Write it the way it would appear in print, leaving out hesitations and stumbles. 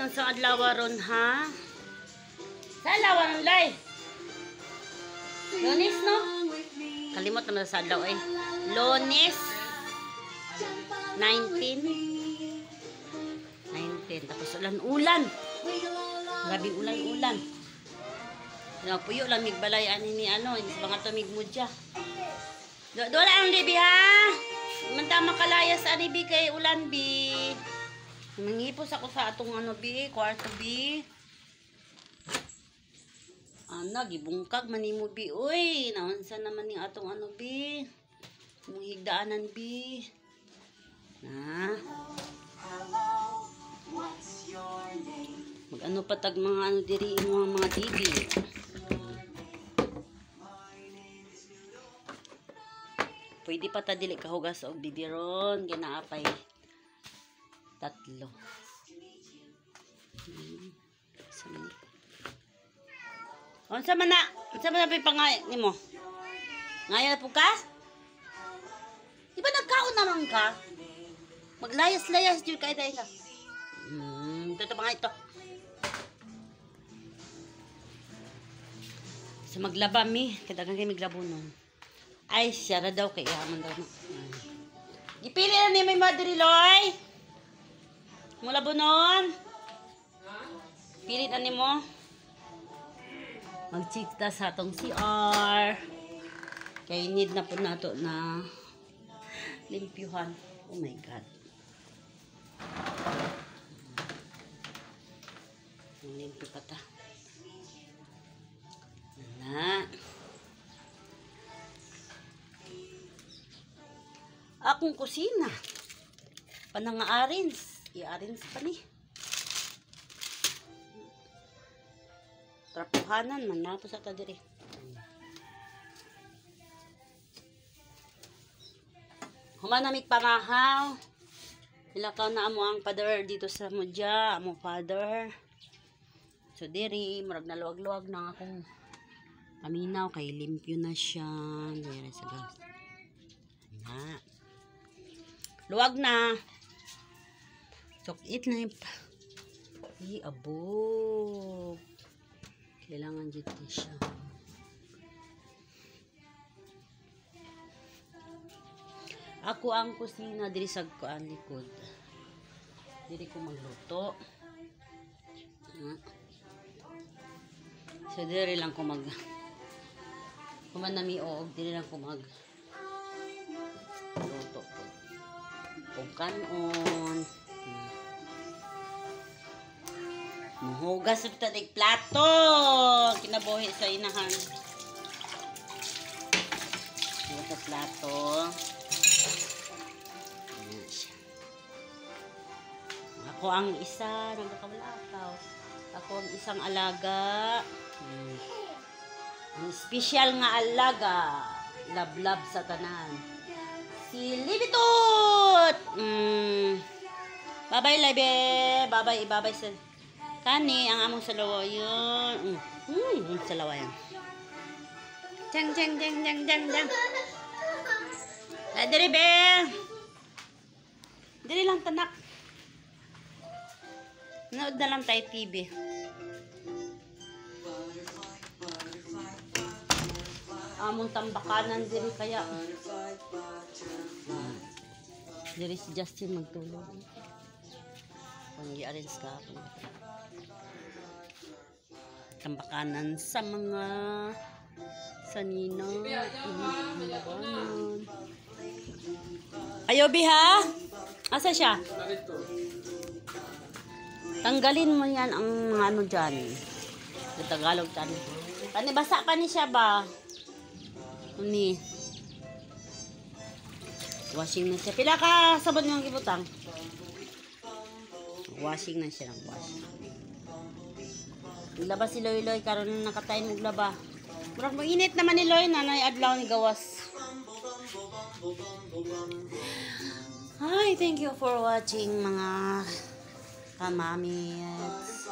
naman sa adlaw ron ha. Sa adlaw ron lay. Lunes no? Kalimot naman sa adlaw eh. Lunes 19 tapos ulan-ulan. Grabe ulan-ulan. Puyo lang migbalay ani ni ano, sa mga tumig mudya. Dola ang libi ha. Manta makalayas ani bi kay ulan bi. Mangipos ako sa atong ano bi, kwarto bi. Ana gibungkag man nimo bi oy. Naunsa naman ning atong ano bi. Mong higdaanan bi. Na. Mag-ano patag mga ano diri mga TV. Pwede pa ta dili kahugas og bibiron ginaapay 3. Unsa man na pangay nimo? Ngaya po ka? Di ba nagkaon naman ka? Maglayas-layas jud kay day ka. Ito pa nga ito. Sa maglaba mi, kadagan kay miglabo nun. Ay, siya na daw kay yaman daw. Gipili na ni may Madre Loy. Mula bunon. Pili na ni mo. Magchikta sa atong CR. Kay need na po nato na limpyuhan. Oh my God. Limpyo pa ta. Na. Akong kusina. Panang-arins. I-arins pa ni. Trapuhanan man na po sa tadiri. Humanamig pamahaw. Ilakaw na amo ang father dito sa mudya. Amo father. So diri, murag na luwag-luwag na akong paminaw. Kay limpyo na siya. Diri sa gas. Na. Luwag na. Sokit na yung abo. Kailangan dito siya. Ako ang kusina diri sa kuan likod. Diri ko magluto. So diri lang ko mag kumanami og diri lang ko mag luto po. Kung kanon. Muhugas ito tatig plato. Kinabuhi sa inahan. Hugas sa plato. Ako ang isa. Nagkakawalakaw. Ako ang isang alaga. Ang special nga alaga. Love-love sa tanan. Si Libitut! Bye-bye, Libe. Bye-bye, ibabay sa kani. Ang among salawa yun. Salawa yan. Jang, jang, jang, jang, jang, jang. Diri, be. Diri lang tanak. Nood na lang tayo TV. Among tambakanan diri kaya. Diri si Justin magtulog. Kung i-arrange ka ako. Tambakanan sa mga sanina. Ayo biha. Asa siya? Tanggalin mo yan ang ano dyan. Sa Tagalog dyan. Panibasa pa ni siya ba? Ni. Washing na siya. Pila ka sabon yung gibutang? Washing na siya ng washing. Naglaba si Loy Loy. Karoon na nakatay naglaba. Murag mo init naman ni Loy. Nanay adlaw ni gawas. Hi, thank you for watching mga kamamits.